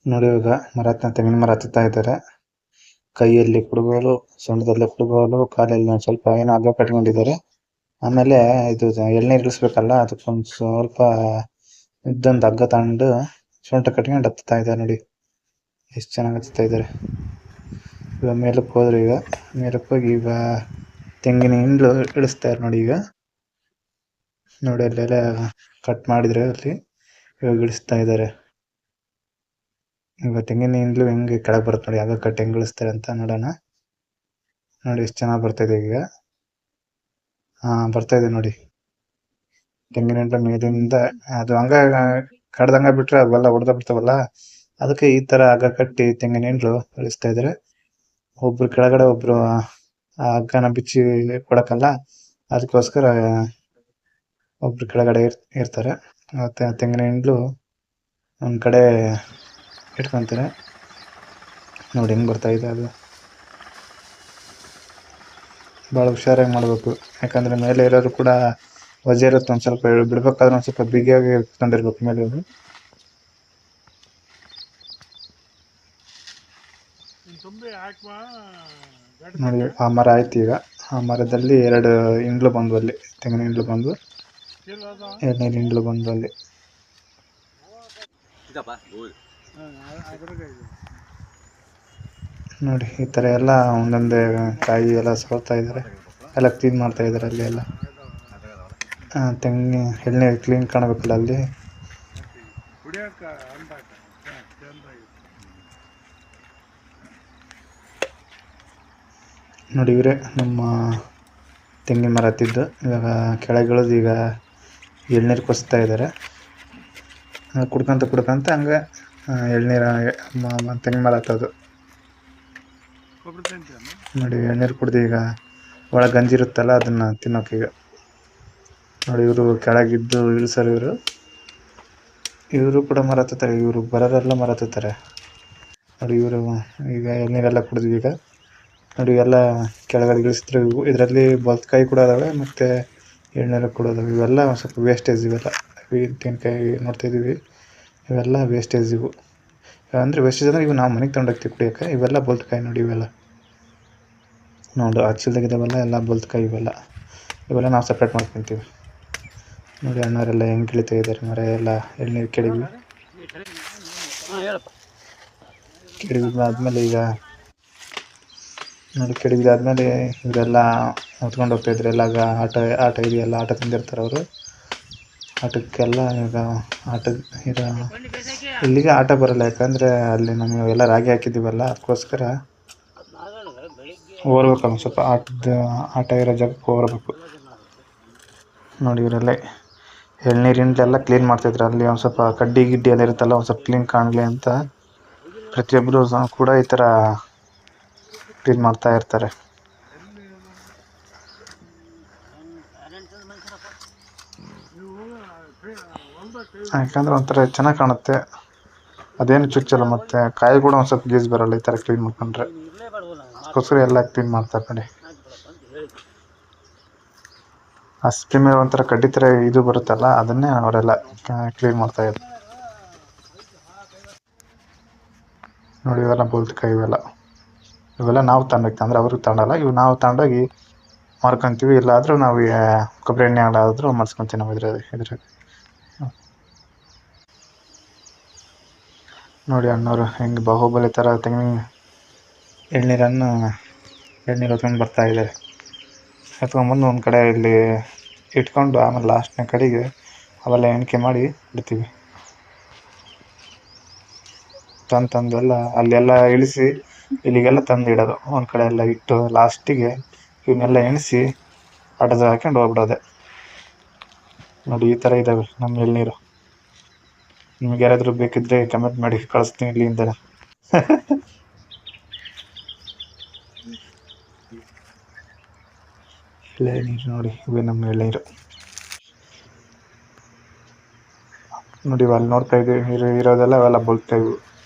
ನೋಡಿ ಇವಾಗ ತೆಂಗಿನ ಮರ ಹತ್ತುತ್ತಾ ಇದ್ದಾರೆ. ಕೈಯಲ್ಲಿ ಕುಡುಗೋಲು, ಸೊಂಟದಲ್ಲಿ ಕುಡುಗೋಲು, ಕಾಲಲ್ಲಿ ಒಂದು ಸ್ವಲ್ಪ ಏನೋ ಹಗ್ಗ ಕಟ್ಕೊಂಡಿದ್ದಾರೆ. ಆಮೇಲೆ ಇದು ಎಳ್ನೀರು ಇಳಿಸ್ಬೇಕಲ್ಲ, ಅದಕ್ಕೊಂದು ಸ್ವಲ್ಪ ಇದ್ದೊಂದು ಹಗ್ಗ ತಗೊಂಡು ಸೊಂಟ ಕಟ್ಕೊಂಡು ಹತ್ತುತ್ತಾ ಇದ್ದಾರೆ. ನೋಡಿ ಎಷ್ಟು ಚೆನ್ನಾಗಿ ಹತ್ತುತ್ತಾ ಇದ್ದಾರೆ. ಇವಾಗ ಮೇಲಕ್ಕೆ ಹೋದ್ರು. ಈಗ ಮೇಲಕ್ಕೆ ಹೋಗಿ ಈಗ ತೆಂಗಿನ ಹಿಂಡ್ಲು ಇಳಿಸ್ತಾರೆ. ನೋಡಿ ಈಗ ನೋಡಿ ಅಲ್ಲೆಲ್ಲ ಕಟ್ ಮಾಡಿದ್ರೆ ಅಲ್ಲಿ ಇವಾಗ ಇಳಿಸ್ತಾ ಇದ್ದಾರೆ. ಇವಾಗ ತೆಂಗಿನ ಹಿಂಡ್ಲು ಹೆಂಗೆ ಕೆಳಗೆ ಬರುತ್ತೆ ನೋಡಿ, ಹಗ್ಗ ಕಟ್ಟಿ ಹೆಂಗೆ ಇಳಿಸ್ತಾರೆ ಅಂತ ನೋಡೋಣ. ನೋಡಿ ಎಷ್ಟು ಚೆನ್ನಾಗಿ ಬರ್ತಾಯಿದೆ ಈಗ. ಬರ್ತಾ ಇದೆ ನೋಡಿ. ತೆಂಗಿನ ಹಿಂಡ್ಲು ಮೇಲಿಂದ ಅದು ಹಂಗ ಕಡ್ದಂಗ ಬಿಟ್ರೆ ಅವೆಲ್ಲ ಹೊಡೆದ ಬಿಡ್ತಾವಲ್ಲ, ಅದಕ್ಕೆ ಈ ತರ ಹಗ್ಗ ಕಟ್ಟಿ ತೆಂಗಿನ ಹಿಂಡ್ಲು ಇಳಿಸ್ತಾ ಇದ್ದಾರೆ. ಒಬ್ರು ಕೆಳಗಡೆ, ಒಬ್ರು ಆ ಹಗ್ಗನ ಬಿಚ್ಚಿ ಕೊಡಕ್ಕಲ್ಲ, ಅದಕ್ಕೋಸ್ಕರ ಒಬ್ರು ಕೆಳಗಡೆ ಇರ್ತಾರೆ. ಮತ್ತೆ ತೆಂಗಿನ ಹಿಂಡ್ಲು ಒಂದು ಕಡೆ ಇಟ್ಕೊಂತಾರೆ. ನೋಡಿ ಹೆಂಗೆ ಬರ್ತಾ ಇದೆ ಅದು. ಭಾಳ ಹುಷಾರಾಗಿ ಮಾಡಬೇಕು, ಯಾಕಂದರೆ ಮೇಲೆ ಇರೋರು ಕೂಡ ವಜೆ ಇರುತ್ತೆ. ಒಂದು ಸ್ವಲ್ಪ ಬಿಡ್ಬೇಕಾದ್ರೆ ಒಂದು ಸ್ವಲ್ಪ ಬಿಗಿಯಾಗಿ ಇಟ್ಕೊಂಡಿರ್ಬೇಕು ಮೇಲೆ ಅದು. ನೋಡಿ ಆ ಮರ ಆಯ್ತು. ಈಗ ಆ ಮರದಲ್ಲಿ 2 ಹಿಂಡ್ಲು ಬಂದು, ಅಲ್ಲಿ ತೆಂಗಿನ ಹಿಂಡ್ಲು ಬಂದು, 2 ಹಿಂಡ್ಲು ಬಂದು ಅಲ್ಲಿ. ನೋಡಿ ಈ ಥರ ಎಲ್ಲ ಒಂದೊಂದೇ ಕಾಯಿ ಎಲ್ಲ ಸೋರ್ತಾ ಇದ್ದಾರೆ, ಎಲ್ಲ ಕ್ಲೀನ್ ಮಾಡ್ತಾ ಇದ್ದಾರೆ ಅಲ್ಲಿ ಎಲ್ಲ. ತೆಂಗಿನ ಎಳ್ನೀರು ಕ್ಲೀನ್ ಕಾಣಬೇಕಲ್ಲ ಅಲ್ಲಿ. ನೋಡಿ ಇವರೇ ನಮ್ಮ ತೆಂಗಿನ ಮರ ಹತ್ತಿದ್ದು. ಇವಾಗ ಕೆಳಗಿಳಿದು ಈಗ ಎಳ್ನೀರು ಕೊಸ್ತಾ ಇದ್ದಾರೆ. ಕುಡ್ಕೊಂತ ಹಂಗೆ ಎಳ್ನೀರು ತೆಂಗಿನ ಮರ ಹತ್ತೋದು. ನೋಡಿ ಎಳ್ನೀರು ಕುಡ್ದು ಈಗ ಒಳಗೆ ಗಂಜಿರುತ್ತಲ್ಲ, ಅದನ್ನು ತಿನ್ನೋಕೀಗ. ನೋಡಿ ಇವರು ಕೆಳಗಿದ್ದು ಇಳಿಸೋರು. ಇವರು ಕೂಡ ಮರ ಹತ್ತುತ್ತಾರೆ. ಇವರು ಬರೋರೆಲ್ಲ ಮರ ಹತ್ತುತ್ತಾರೆ. ನೋಡಿ ಇವರು ಈಗ ಎಳ್ನೀರೆಲ್ಲ ಕುಡಿದ್ವಿ. ಈಗ ನೋಡಿ ಎಲ್ಲ ಕೆಳಗಡೆ ಇಳಿಸಿದ್ರು. ಇದರಲ್ಲಿ ಬಲ್ತ್ಕಾಯಿ ಕೂಡ ಅದಾವೆ, ಮತ್ತು ಎಳ್ನೀರು ಕೂಡ ಅದಾವೆ. ಇವೆಲ್ಲ ಒಂದು ಸ್ವಲ್ಪ ವೇಸ್ಟೇಜ್. ಇವೆಲ್ಲ ತೆಂಗಿನಕಾಯಿ ನೋಡ್ತಾಯಿದ್ದೀವಿ, ಇವೆಲ್ಲ ವೇಸ್ಟೇಜ್. ಇವು ಅಂದರೆ ವೇಸ್ಟೇಜ್ ಅಂದರೆ ಇವು ನಾವು ಮನೆಗೆ ತೊಗೊಂಡೋಗ್ತೀವಿ ಕುಡಿಯೋಕ್ಕೆ. ಇವೆಲ್ಲ ಬಲ್ತ್ಕಾಯಿ ನೋಡಿ. ಇವೆಲ್ಲ ನೋಡಿ ಹಚ್ಚಲ್ದಾಗಿದ್ದಾವೆಲ್ಲ ಎಲ್ಲ ಬಲ್ತ್ಕಾಯಿ. ಇವೆಲ್ಲ ನಾವು ಸಪ್ರೇಟ್ ಮಾಡ್ಕೊತೀವಿ. ನೋಡಿ ಅಣ್ಣವರೆಲ್ಲ ಹೆಂಗೆ ಗಿಳಿತಾ ಇದ್ದಾರೆ ಮರ ಎಲ್ಲ. ಎಳ್ನೀರು ಕೆಡವಿದಾದ್ಮೇಲೆ ಈಗ ನೋಡಿ, ಕೆಡವಿದಾದ್ಮೇಲೆ ಇವರೆಲ್ಲ ಹೊತ್ಕೊಂಡು ಹೋಗ್ತಾಯಿದ್ರು. ಎಲ್ಲ ಆಟ ಇದೆಯಲ್ಲ, ಆಟ ತಂದಿರ್ತಾರೆ ಅವರು. ಆಟಕ್ಕೆಲ್ಲ ಈಗ ಈಗ ಇಲ್ಲಿಗೆ ಆಟ ಬರೋಲ್ಲ, ಯಾಕಂದರೆ ಅಲ್ಲಿ ನಮಗೆ ಎಲ್ಲ ರಾಗಿ ಹಾಕಿದ್ದೀವಲ್ಲ, ಅದಕ್ಕೋಸ್ಕರ ಓರ್ಬೇಕಲ್ಲ ಸ್ವಲ್ಪ. ಆಟ ಇರೋ ಜಾಗಕ್ಕೆ ಓರಬೇಕು. ನೋಡಿ ಇವರೆಲ್ಲ ಎಳ್ನೀರಿಂದೆಲ್ಲ ಕ್ಲೀನ್ ಮಾಡ್ತಾಯಿದ್ರು. ಅಲ್ಲಿ ಒಂದು ಸ್ವಲ್ಪ ಕಡ್ಡಿ ಗಿಡ್ಡಿ ಎಲ್ಲ ಇರುತ್ತಲ್ಲ, ಒಂದು ಸ್ವಲ್ಪ ಕ್ಲೀನ್ ಕಾಣಲಿ ಅಂತ ಪ್ರತಿಯೊಬ್ಬರು ಕೂಡ ಈ ಥರ ಕ್ಲೀನ್ ಮಾಡ್ತಾ ಇರ್ತಾರೆ. ಯಾಕಂದರೆ ಒಂಥರ ಚೆನ್ನಾಗಿ ಕಾಣುತ್ತೆ, ಅದೇನು ಚುಚ್ಚಲ್ಲ. ಮತ್ತು ಕಾಯಿ ಕೂಡ ಒಂದು ಸ್ವಲ್ಪ ಗೀಸ್ ಬರೋಲ್ಲ ಈ ಥರ ಕ್ಲೀನ್ ಮಾಡ್ಕೊಂಡ್ರೆ. ಅದಕ್ಕೋಸ್ಕರ ಎಲ್ಲ ಕ್ಲೀನ್ ಮಾಡ್ತಾರೆ ನೋಡಿ. ಆ ಸ್ಪ್ರೇ ಮೇಲೆ ಒಂಥರ ಕಡ್ಡಿ ಥರ ಇದು ಬರುತ್ತಲ್ಲ, ಅದನ್ನೇ ಅವರೆಲ್ಲ ಕ್ಲೀನ್ ಮಾಡ್ತಾಯಿದ್ರು. ನೋಡಿ ಇವೆಲ್ಲ ಬಲ್ತ್ಕಾಯಿ. ಇವೆಲ್ಲ ನಾವು ತಗೊಂಡೋಗ್ತೀವಿ, ಅಂದರೆ ಅವ್ರಿಗೆ ತಗೊಳಲ್ಲ. ಇವು ನಾವು ತಗೊಂಡೋಗಿ ಮಾರ್ಕೊತೀವಿ. ಇಲ್ಲಾದರೂ ನಾವು ಕೊಬ್ಬರಿ ಎಣ್ಣೆ ಆದರೂ ಮಾಡಿಸ್ಕೊತೀವಿ ನಾವು ಇದ್ರಾಗ. ನೋಡಿ ಅಣ್ಣವರು ಹೆಂಗೆ ಬಾಹುಬಲಿ ಥರ ತೆಂಗಿನ ಎಳ್ನೀರು ಹೊತ್ಕೊಂಡು ಬರ್ತಾಯಿದ್ದಾರೆ. ಎತ್ಕೊಂಡ್ಬಂದು ಒಂದು ಕಡೆ ಇಲ್ಲಿ ಇಟ್ಕೊಂಡು, ಆಮೇಲೆ ಲಾಸ್ಟ್ನ ಕಡೆಗೆ ಅವೆಲ್ಲ ಎಣಿಕೆ ಮಾಡಿ ಇಡ್ತೀವಿ. ತಂದೆಲ್ಲ ಅಲ್ಲೆಲ್ಲ ಇಳಿಸಿ ಇಲ್ಲಿಗೆಲ್ಲ ತಂದು ಇಡೋದು. ಒಂದು ಕಡೆ ಎಲ್ಲ ಇಟ್ಟು ಲಾಸ್ಟಿಗೆ ಇವನ್ನೆಲ್ಲ ಎಣಿಸಿ ಆಟೋದ ಹಾಕ್ಕೊಂಡು ಹೋಗ್ಬಿಡೋದೆ. ನೋಡಿ ಈ ಥರ ಇದ್ದಾವೆ ನಮ್ಮ ಎಳ್ನೀರು. ನಿಮ್ಗೆ ಯಾರಾದರೂ ಬೇಕಿದ್ದರೆ ಕಮೆಂಟ್ ಮಾಡಿ, ಕಳಿಸ್ತೀನಿ ಇಲ್ಲಿಂದ. ಎಳ್ನೀರು ನೋಡಿ, ಇವೇ ನಮ್ಮ ಎಳ್ನೀರು. ನೋಡಿ ಅಲ್ಲಿ ನೋಡ್ತಾ ಇದ್ದೀವಿ ಇರೋದೆಲ್ಲ ಅವೆಲ್ಲ ಬಲ್ತ್ಕಾಯಿ.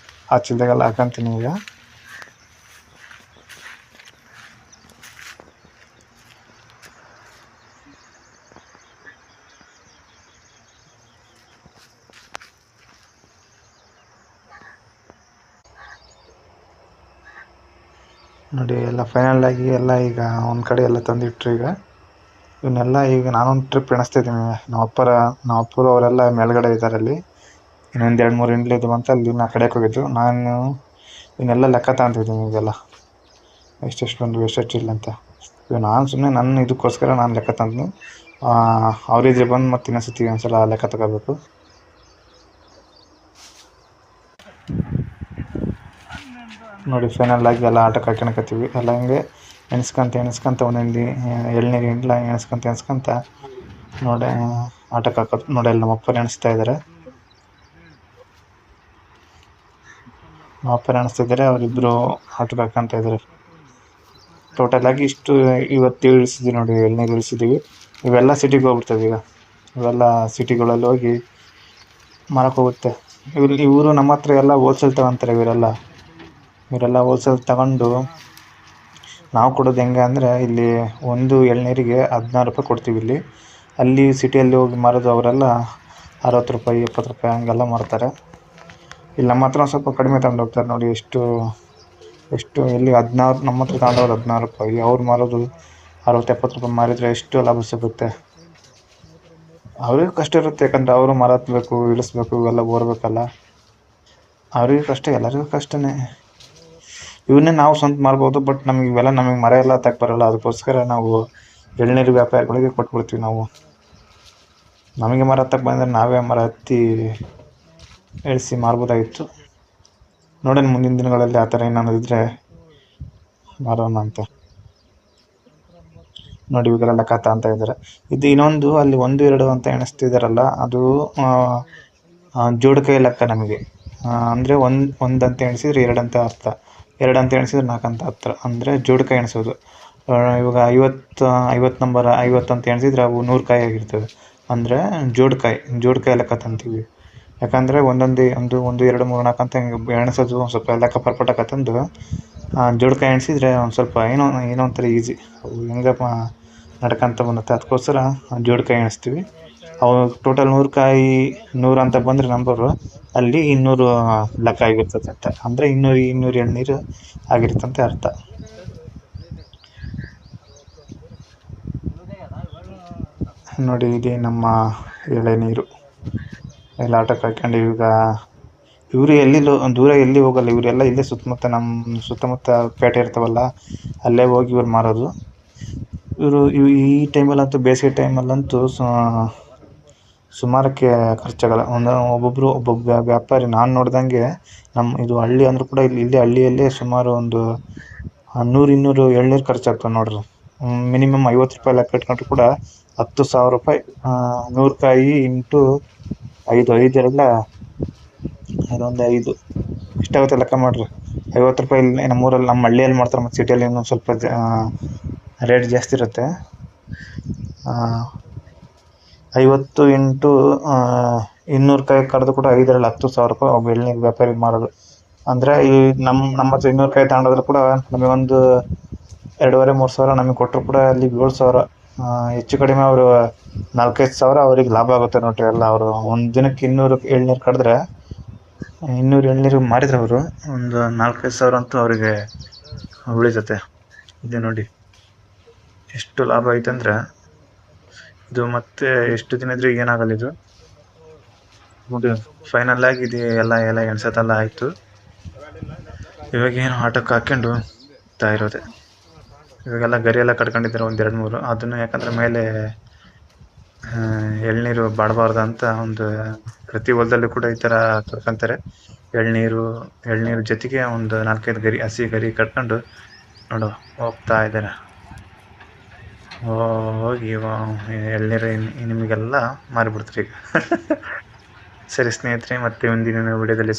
ಆ ಚೀಲದಾಗೆಲ್ಲ ಹಾಕೊಂತೀನಿ ಈಗ. ನೋಡಿ ಎಲ್ಲ ಫೈನಲ್ ಆಗಿ ಎಲ್ಲ ಈಗ ಒಂದು ಕಡೆ ಎಲ್ಲ ತಂದಿಟ್ರು. ಈಗ ಇವನ್ನೆಲ್ಲ ಈಗ ನಾನೊಂದು ಟ್ರಿಪ್ ಎಣಿಸ್ತಿದ್ದೀನಿ. ನಮ್ಮ ಅಪ್ಪರು ಅವರೆಲ್ಲ ಮೇಲ್ಗಡೆ ಇದ್ದಾರೆ. ಅಲ್ಲಿ ಇನ್ನೊಂದು 2-3 ಇಂಡ್ಲಿದ್ದು ಅಂತ ಅಲ್ಲಿ ನಾ ಕಡೆಗೆ ಹೋಗಿದ್ದು. ನಾನು ಇವನ್ನೆಲ್ಲ ಲೆಕ್ಕ ತಗೊಂತಿದ್ದೀನಿ ಈಗೆಲ್ಲ ಎಷ್ಟೆಷ್ಟು ಬಂದು ಎಷ್ಟೆಷ್ಟಿಲ್ಲ ಅಂತ. ಈಗ ನಾನು ಸುಮ್ಮನೆ ನನ್ನ ಇದಕ್ಕೋಸ್ಕರ ನಾನು ಲೆಕ್ಕ ತಂದು ಅವರಿದ್ರೆ ಬಂದು ಮತ್ತೆ ಇನ್ನೊಂದ್ಸತಿ ಒಂದ್ಸಲ ಲೆಕ್ಕ ತಗೋಬೇಕು. ನೋಡಿ ಫೈನಲ್ ಆಗಿ ಎಲ್ಲ ಆಟಕ್ಕೆ ಹಾಕ್ಯಣಕತ್ತೀವಿ. ಎಲ್ಲ ಹಿಂಗೆ ಎಣಿಸ್ಕೊಂತ ಒಂದೊಂದು ಎಳ್ನೀರು ಇಲ್ಲ ಎಣಿಸ್ಕೊಂತ ನೋಡಿ ಆಟಕ್ಕೆ ಹಾಕೋದು. ನೋಡಿ ಅಲ್ಲಿ ನಮ್ಮಪ್ಪ ಎಣಿಸ್ತಾ ಇದ್ದಾರೆ. ಎಣಿಸ್ತಿದ್ದಾರೆ, ಅವರಿಬ್ಬರು ಆಟಕ್ಕೆ ಹಾಕ್ಕೊಂತ ಇದ್ದಾರೆ. ಟೋಟಲ್ ಆಗಿ ಇಷ್ಟು ಇವತ್ತು ಇಳಿಸಿದ್ವಿ ನೋಡಿ, ಎಳ್ನೀರು ಇಳಿಸಿದ್ದೀವಿ. ಇವೆಲ್ಲ ಸಿಟಿಗೆ ಹೋಗ್ಬಿಡ್ತವೆ. ಈಗ ಇವೆಲ್ಲ ಸಿಟಿಗಳಲ್ಲಿ ಹೋಗಿ ಮಾರಕ್ಕೆ ಹೋಗುತ್ತೆ. ಇವರು ನಮ್ಮ ಹತ್ರ ಎಲ್ಲ ಹೋಲ್ಸೇಲ್ ತಗೊತಾರೆ. ಇವರೆಲ್ಲ ಹೋಲ್ಸೇಲ್ ತಗೊಂಡು ನಾವು ಕೊಡೋದು ಹೆಂಗೆ ಅಂದರೆ, ಇಲ್ಲಿ ಒಂದು ಎಳ್ನೀರಿಗೆ 16 ರೂಪಾಯಿ ಕೊಡ್ತೀವಿ ಇಲ್ಲಿ. ಅಲ್ಲಿ ಸಿಟಿಯಲ್ಲಿ ಹೋಗಿ ಮಾರೋದು ಅವರೆಲ್ಲ 60 ರೂಪಾಯಿ 70 ರೂಪಾಯಿ ಹಂಗೆಲ್ಲ ಮಾರ್ತಾರೆ. ಇಲ್ಲಿ ನಮ್ಮ ಹತ್ರ ಸ್ವಲ್ಪ ಕಡಿಮೆ ತಗೊಂಡು ಹೋಗ್ತಾರೆ. ನೋಡಿ ಎಷ್ಟು ಇಲ್ಲಿ 16 ನಮ್ಮ ಹತ್ರ ತಗೊಂಡೋದು 16 ರೂಪಾಯಿ, ಅವ್ರು ಮಾರೋದು 60-70 ರೂಪಾಯಿ ಮಾರಿದರೆ ಎಷ್ಟು ಲಾಭ ಸಿಗುತ್ತೆ. ಅವ್ರಿಗೂ ಕಷ್ಟ ಇರುತ್ತೆ, ಯಾಕಂದರೆ ಅವರು ಮರ ಹತ್ತಬೇಕು, ಇಳಿಸ್ಬೇಕು, ಇವೆಲ್ಲ ಓರ್ಬೇಕಲ್ಲ. ಅವ್ರಿಗೂ ಕಷ್ಟ, ಎಲ್ಲರಿಗೂ ಕಷ್ಟನೇ. ಇವನ್ನೇ ನಾವು ಸ್ವಂತ ಮಾರ್ಬೋದು, ಬಟ್ ನಮಗೆ ಮರ ಎಲ್ಲ ಹತ್ತಕ್ಕೆ ಬರೋಲ್ಲ. ಅದಕ್ಕೋಸ್ಕರ ನಾವು ಎಳ್ನೀರು ವ್ಯಾಪಾರಿಗಳಿಗೆ ಕೊಟ್ಬಿಡ್ತೀವಿ. ನಮಗೆ ಮರ ಹತ್ತಕ್ಕೆ ಬಂದರೆ ನಾವೇ ಮರ ಹತ್ತಿ ಇಳಿಸಿ ಮಾರ್ಬೋದಾಗಿತ್ತು. ನೋಡೋಣ ಮುಂದಿನ ದಿನಗಳಲ್ಲಿ ಆ ಥರ ಏನಾದ್ರು ಇದ್ದರೆ ಮಾರೋಣ ಅಂತ. ನೋಡಿ ಇವಾಗೆಲ್ಲ ಲೆಕ್ಕ ಅಂತ ಇದ್ದಾರೆ. ಇದು ಇನ್ನೊಂದು ಅಲ್ಲಿ 1-2 ಅಂತ ಎಣಿಸ್ತಿದ್ದಾರಲ್ಲ, ಅದು ಜೋಡ್ಕೈ ಲೆಕ್ಕ ನಮಗೆ. ಅಂದರೆ ಒಂದು ಅಂತ ಎಣಿಸಿದ್ರೆ 2 ಅಂತ ಅರ್ಥ, 2 ಅಂತ ಎಣಿಸಿದ್ರೆ 4 ಅಂತ ಅರ್ಥ. ಅಂದರೆ ಜೋಡ್ಕೈ ಎಣಿಸೋದು. ಇವಾಗ 50 ನಂಬರ್ 50 ಅಂತ ಎಣಿಸಿದ್ರೆ ಅವು 100 ಕಾಯಿ ಆಗಿರ್ತವೆ. ಅಂದರೆ ಜೋಡ್ಕಾಯಿ ಲೆಕ್ಕ ತಂತೀವಿ. ಯಾಕಂದರೆ 1 2 3 4 ಅಂತ ಹಿಂಗೆ ಎಣಿಸೋದು ಒಂದು ಸ್ವಲ್ಪ ಲೆಕ್ಕ ಪರ್ಪಟಕ್ಕೆ ತಂದು ಜೋಡ್ಕಾಯಿ ಎಣಿಸಿದ್ರೆ ಒಂದು ಸ್ವಲ್ಪ ಏನೋ ಒಂಥರ ಈಸಿ, ಅವು ಹೆಂಗಪ್ಪ ನಡ್ಕೊಂತ ಬಂದುತ್ತೆ. ಅದಕ್ಕೋಸ್ಕರ ಜೋಡ್ಕಾಯಿ ಎಣಿಸ್ತೀವಿ. ಅವು ಟೋಟಲ್ 100 ಕಾಯಿ 100 ಅಂತ ಬಂದರೆ ನಂಬರು, ಅಲ್ಲಿ 200 ಲೆಕ್ಕ ಆಗಿರ್ತದೆ ಅಂತ. ಅಂದರೆ 200 ಎಳ್ನೀರು ಆಗಿರ್ತಂತೆ ಅರ್ಥ. ನೋಡಿ ಇದೇ ನಮ್ಮ ಎಳೆನೀರು ಎಲ್ಲ ಆಟಕ್ಕೆ ಹಾಕ್ಕೊಂಡು. ಈಗ ಇವರು ದೂರ ಎಲ್ಲಿ ಹೋಗಲ್ಲ. ಇವರೆಲ್ಲ ಇಲ್ಲೇ ಸುತ್ತಮುತ್ತ ಪೇಟೆ ಇರ್ತಾವಲ್ಲ, ಅಲ್ಲೇ ಹೋಗಿ ಇವ್ರು ಮಾರೋದು. ಈ ಟೈಮಲ್ಲಂತೂ, ಬೇಸಿಗೆ ಟೈಮಲ್ಲಂತೂ ಸುಮಾರಕ್ಕೆ ಖರ್ಚಾಗಲ್ಲ. ಒಬ್ಬೊಬ್ಬ ವ್ಯಾಪಾರಿ ನಾನು ನೋಡ್ದಂಗೆ, ಇದು ಹಳ್ಳಿ ಅಂದರೂ ಕೂಡ ಇಲ್ಲೇ ಹಳ್ಳಿಯಲ್ಲೇ ಸುಮಾರು ಒಂದು 100-200 ಎಳ್ನೀರು ಖರ್ಚಾಗ್ತವೆ ನೋಡ್ರಿ. ಮಿನಿಮಮ್ 50 ರೂಪಾಯಿ ಲೆಕ್ಕ ಇಟ್ಕೊಂಡ್ರು ಕೂಡ 10,000 ರೂಪಾಯಿ. 100 ಕಾಯಿ ಇಂಟು 5 ಎಲ್ಲ ಅದೊಂದು 5 ಎಷ್ಟಾಗುತ್ತೆ ಲೆಕ್ಕ ಮಾಡಿರಿ. 50 ರೂಪಾಯಿ ನಮ್ಮೂರಲ್ಲಿ, ನಮ್ಮ ಹಳ್ಳಿಯಲ್ಲಿ ಮಾಡ್ತಾರೆ. ಮತ್ತು ಸಿಟಿಯಲ್ಲಿ ಇನ್ನೊಂದು ಸ್ವಲ್ಪ ರೇಟ್ ಜಾಸ್ತಿ ಇರುತ್ತೆ. 50 ಇಂಟು 200 ಕಾಯಿ ಕಡ್ದು ಕೂಡ 5ರಲ್ಲಿ 10,000 ರೂಪಾಯಿ ಒಬ್ಬ ಎಳ್ನೀರು ವ್ಯಾಪಾರಿಗೆ ಮಾರೋದು. ಅಂದರೆ ಈ ನಮ್ಮ ಹತ್ರ 200 ಕಾಯಿ ತಗೊಂಡೋದ್ರೆ ಕೂಡ ನಮಗೊಂದು 2,500-3 ಸಾವಿರ ನಮಗೆ ಕೊಟ್ಟರು ಕೂಡ ಅಲ್ಲಿ 7,000, ಹೆಚ್ಚು ಕಡಿಮೆ ಅವರು 4-5 ಸಾವಿರ ಅವ್ರಿಗೆ ಲಾಭ ಆಗುತ್ತೆ ನೋಡ್ರಿ. ಎಲ್ಲ ಅವರು ಒಂದು ದಿನಕ್ಕೆ 200 ಎಳ್ನೀರು ಕಡಿದ್ರೆ, 200 ಎಳ್ನೀರು ಮಾರಿದ್ರೆ ಅವರು ಒಂದು 4-5 ಸಾವಿರ ಅಂತೂ ಅವರಿಗೆ ಉಳಿತತೆ. ಇದು ನೋಡಿ ಎಷ್ಟು ಲಾಭ ಐತಂದ್ರೆ, ಇದು ಮತ್ತೆ ಎಷ್ಟು ದಿನ ಇದ್ರೂ ಏನಾಗಲ್ಲ ಇದು. ನೋಡಿ ಫೈನಲ್ ಆಗಿ ಇದು ಎಲ್ಲ ಎಣ್ಸತ್ತೆಲ್ಲ ಆಯಿತು. ಇವಾಗ ಏನು ಆಟಕ್ಕೆ ಹಾಕ್ಕೊಂಡು ಇರೋದೆ. ಇವಾಗೆಲ್ಲ ಗರಿ ಎಲ್ಲ ಕಟ್ಕೊಂಡಿದ್ದಾರೆ 1-2-3. ಅದನ್ನು ಯಾಕಂದರೆ ಮೇಲೆ ಎಳ್ನೀರು ಬಾಡಬಾರ್ದು ಅಂತ ಒಂದು ಪ್ರತಿ ಹೊಲದಲ್ಲೂ ಕೂಡ ಈ ಥರ ಕಟ್ಕೊತಾರೆ. ಎಳ್ನೀರು ಜೊತೆಗೆ ಒಂದು 4-5 ಗರಿ, ಹಸಿ ಗರಿ ಕಟ್ಕೊಂಡು ನೋಡು ಹೋಗ್ತಾ ಇದ್ದಾರೆ. ಹೋಗಿ ಎಳ್ನೀರು ನಿಮಗೆಲ್ಲ ಮಾರಿಬಿಡ್ತಾರೆ ಈಗ. ಸರಿ ಸ್ನೇಹಿತರೆ, ಮತ್ತೆ ಮುಂದಿನ ವಿಡಿಯೋದಲ್ಲಿ